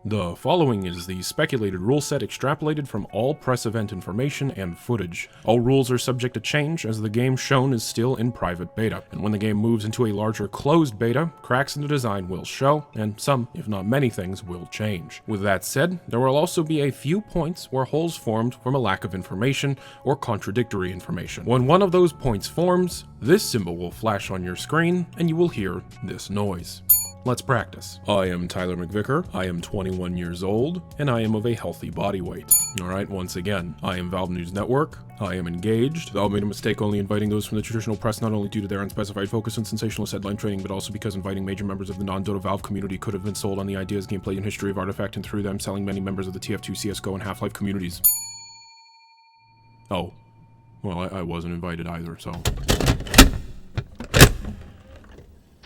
The following is the speculated rule set extrapolated from all press event information and footage. All rules are subject to change as the game shown is still in private beta, and when the game moves into a larger closed beta, cracks in the design will show, and some, if not many things, will change. With that said, there will also be a few points where holes formed from a lack of information or contradictory information. When one of those points forms, this symbol will flash on your screen, and you will hear this noise. Let's practice. I am Tyler McVicker, I am 21 years old, and I am of a healthy body weight. Alright, once again, I am Valve News Network, I am engaged. Valve made a mistake only inviting those from the traditional press not only due to their unspecified focus on sensationalist headline training, but also because inviting major members of the non-Dota Valve community could have been sold on the ideas, gameplay, and history of Artifact, and through them selling many members of the TF2, CSGO, and Half-Life communities. Oh. Well, I wasn't invited either, so...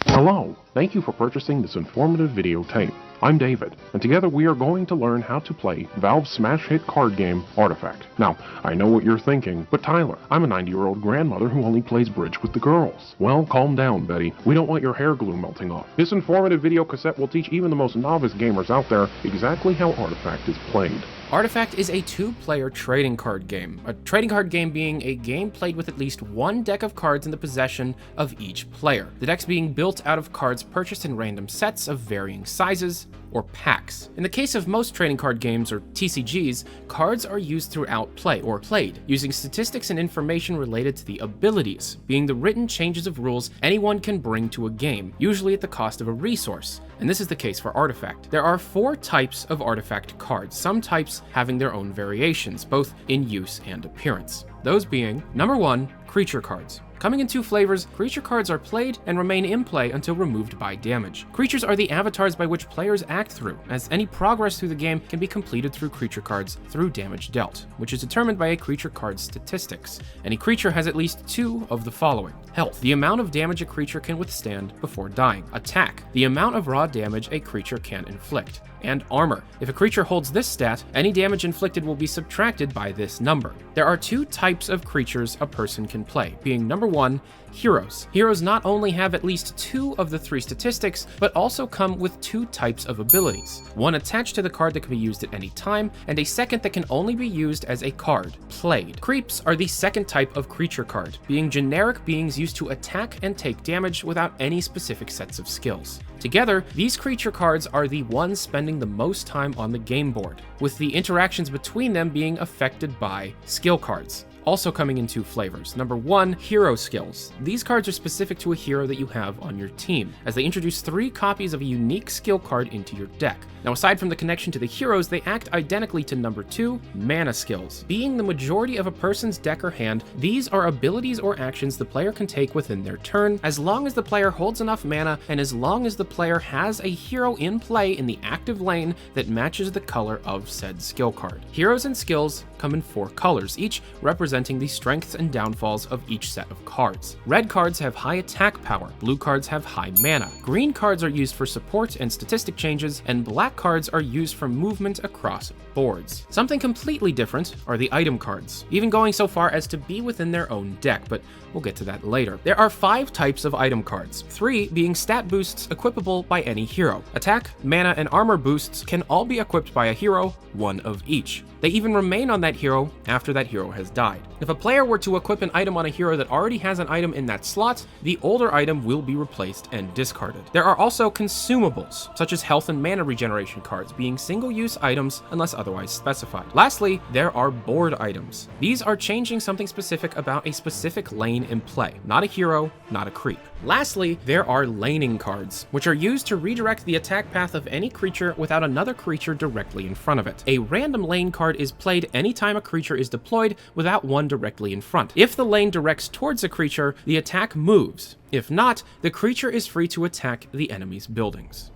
Hello, thank you for purchasing this informative videotape. I'm David, and together we are going to learn how to play Valve's smash hit card game, Artifact. Now, I know what you're thinking, but Tyler, I'm a 90-year-old grandmother who only plays bridge with the girls. Well, calm down, Betty. We don't want your hair glue melting off. This informative video cassette will teach even the most novice gamers out there exactly how Artifact is played. Artifact is a two-player trading card game. A trading card game being a game played with at least one deck of cards in the possession of each player. The decks being built out of cards purchased in random sets of varying sizes, or packs. In the case of most trading card games, or TCGs, cards are used throughout play, or played, using statistics and information related to the abilities, being the written changes of rules anyone can bring to a game, usually at the cost of a resource. And this is the case for Artifact. There are 4 types of Artifact cards, some types having their own variations, both in use and appearance. Those being, number 1, creature cards. Coming in 2 flavors, creature cards are played and remain in play until removed by damage. Creatures are the avatars by which players act through, as any progress through the game can be completed through creature cards through damage dealt, which is determined by a creature card's statistics. Any creature has at least 2 of the following. Health, the amount of damage a creature can withstand before dying. Attack, the amount of raw damage a creature can inflict. And armor. If a creature holds this stat, any damage inflicted will be subtracted by this number. There are 2 types of creatures a person can play, being number 1, heroes. Heroes not only have at least 2 of the 3 statistics, but also come with 2 types of abilities. One attached to the card that can be used at any time, and a second that can only be used as a card, played. Creeps are the second type of creature card, being generic beings used to attack and take damage without any specific sets of skills. Together, these creature cards are the ones spending the most time on the game board, with the interactions between them being affected by skill cards. Also coming in 2 flavors. Number 1, hero skills. These cards are specific to a hero that you have on your team, as they introduce 3 copies of a unique skill card into your deck. Now, aside from the connection to the heroes, they act identically to number 2, mana skills. Being the majority of a person's deck or hand, these are abilities or actions the player can take within their turn, as long as the player holds enough mana, and as long as the player has a hero in play in the active lane that matches the color of said skill card. Heroes and skills come in 4 colors, each representing the strengths and downfalls of each set of cards. Red cards have high attack power, blue cards have high mana, green cards are used for support and statistic changes, and black cards are used for movement across boards. Something completely different are the item cards, even going so far as to be within their own deck, but we'll get to that later. There are 5 types of item cards, 3 being stat boosts equipable by any hero. Attack, mana, and armor boosts can all be equipped by a hero, 1 of each. They even remain on that hero after that hero has died. If a player were to equip an item on a hero that already has an item in that slot, the older item will be replaced and discarded. There are also consumables, such as health and mana regeneration cards, being single-use items unless otherwise specified. Lastly, there are board items. These are changing something specific about a specific lane in play, not a hero, not a creep. Lastly, there are laning cards, which are used to redirect the attack path of any creature without another creature directly in front of it. A random lane card is played anytime a creature is deployed without one directly in front. If the lane directs towards a creature, the attack moves. If not, the creature is free to attack the enemy's buildings.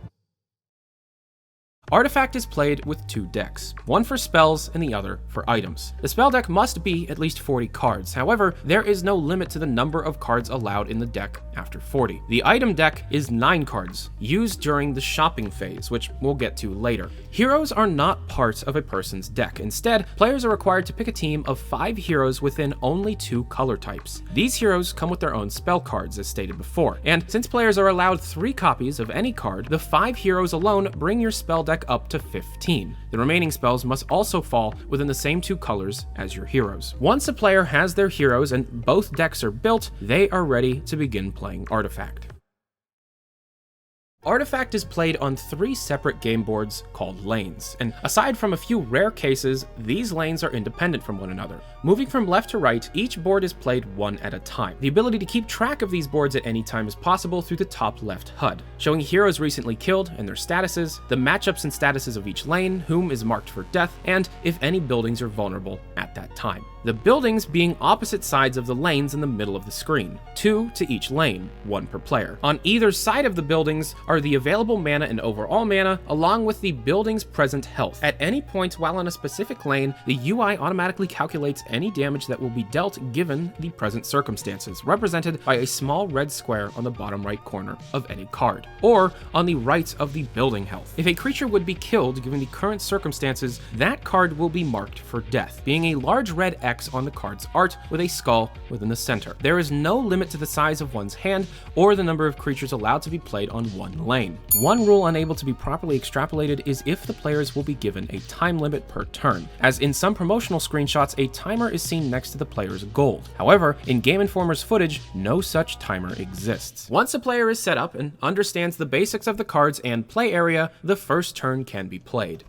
Artifact is played with 2 decks, one for spells and the other for items. The spell deck must be at least 40 cards, however, there is no limit to the number of cards allowed in the deck after 40. The item deck is 9 cards, used during the shopping phase, which we'll get to later. Heroes are not part of a person's deck. Instead, players are required to pick a team of 5 heroes within only 2 color types. These heroes come with their own spell cards, as stated before, and since players are allowed 3 copies of any card, the 5 heroes alone bring your spell deck spec up to 15. The remaining spells must also fall within the same 2 colors as your heroes. Once a player has their heroes and both decks are built, they are ready to begin playing Artifact. Artifact is played on 3 separate game boards called lanes, and aside from a few rare cases, these lanes are independent from one another. Moving from left to right, each board is played one at a time. The ability to keep track of these boards at any time is possible through the top left HUD, showing heroes recently killed and their statuses, the matchups and statuses of each lane, whom is marked for death, and if any buildings are vulnerable at that time. The buildings being opposite sides of the lanes in the middle of the screen, 2 to each lane, 1 per player. On either side of the buildings are the available mana and overall mana, along with the building's present health. At any point while on a specific lane, the UI automatically calculates any damage that will be dealt given the present circumstances, represented by a small red square on the bottom right corner of any card, or on the right of the building health. If a creature would be killed given the current circumstances, that card will be marked for death, being a large red X on the card's art with a skull within the center. There is no limit to the size of one's hand or the number of creatures allowed to be played on one lane. One rule unable to be properly extrapolated is if the players will be given a time limit per turn, as in some promotional screenshots a timer is seen next to the player's gold. However, in Game Informer's footage, no such timer exists. Once a player is set up and understands the basics of the cards and play area, the first turn can be played.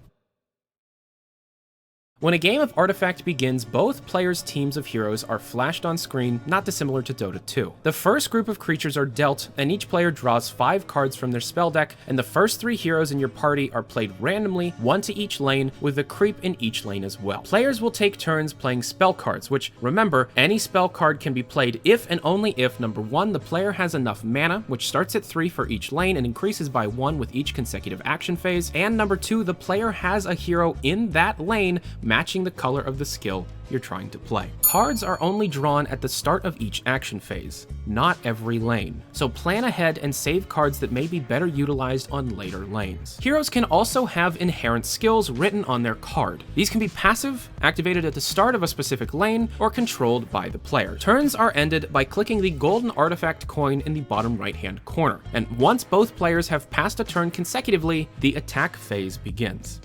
When a game of Artifact begins, both players' teams of heroes are flashed on screen, not dissimilar to Dota 2. The first group of creatures are dealt, and each player draws 5 cards from their spell deck, and the first 3 heroes in your party are played randomly, 1 to each lane, with a creep in each lane as well. Players will take turns playing spell cards, which, remember, any spell card can be played if and only if, number 1, the player has enough mana, which starts at 3 for each lane and increases by 1 with each consecutive action phase, and number 2, the player has a hero in that lane matching the color of the skill you're trying to play. Cards are only drawn at the start of each action phase, not every lane, so plan ahead and save cards that may be better utilized on later lanes. Heroes can also have inherent skills written on their card. These can be passive, activated at the start of a specific lane, or controlled by the player. Turns are ended by clicking the golden artifact coin in the bottom right-hand corner, and once both players have passed a turn consecutively, the attack phase begins.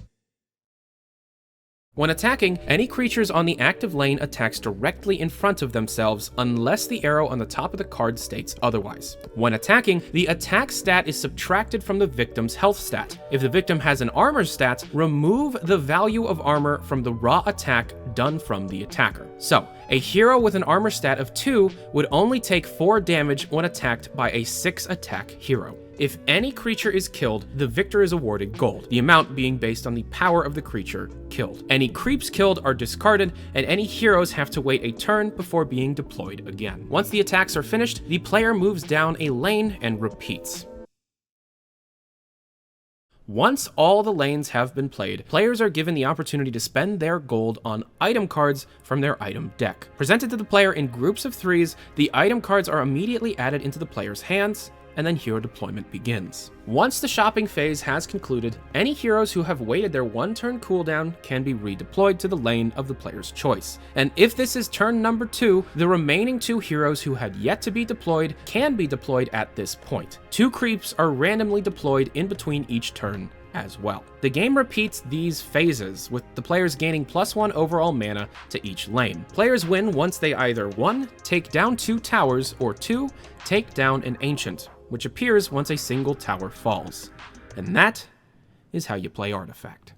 When attacking, any creatures on the active lane attacks directly in front of themselves unless the arrow on the top of the card states otherwise. When attacking, the attack stat is subtracted from the victim's health stat. If the victim has an armor stat, remove the value of armor from the raw attack done from the attacker. So, a hero with an armor stat of 2 would only take 4 damage when attacked by a 6 attack hero. If any creature is killed, the victor is awarded gold, the amount being based on the power of the creature killed. Any creeps killed are discarded, and any heroes have to wait a turn before being deployed again. Once the attacks are finished, the player moves down a lane and repeats. Once all the lanes have been played, players are given the opportunity to spend their gold on item cards from their item deck. Presented to the player in groups of 3s, the item cards are immediately added into the player's hands, and then hero deployment begins. Once the shopping phase has concluded, any heroes who have waited their 1-turn cooldown can be redeployed to the lane of the player's choice. And if this is turn number 2, the remaining 2 heroes who had yet to be deployed can be deployed at this point. 2 creeps are randomly deployed in between each turn as well. The game repeats these phases, with the players gaining +1 overall mana to each lane. Players win once they either 1. Take down 2 towers, or 2. Take down an ancient, which appears once a single tower falls. And that is how you play Artifact.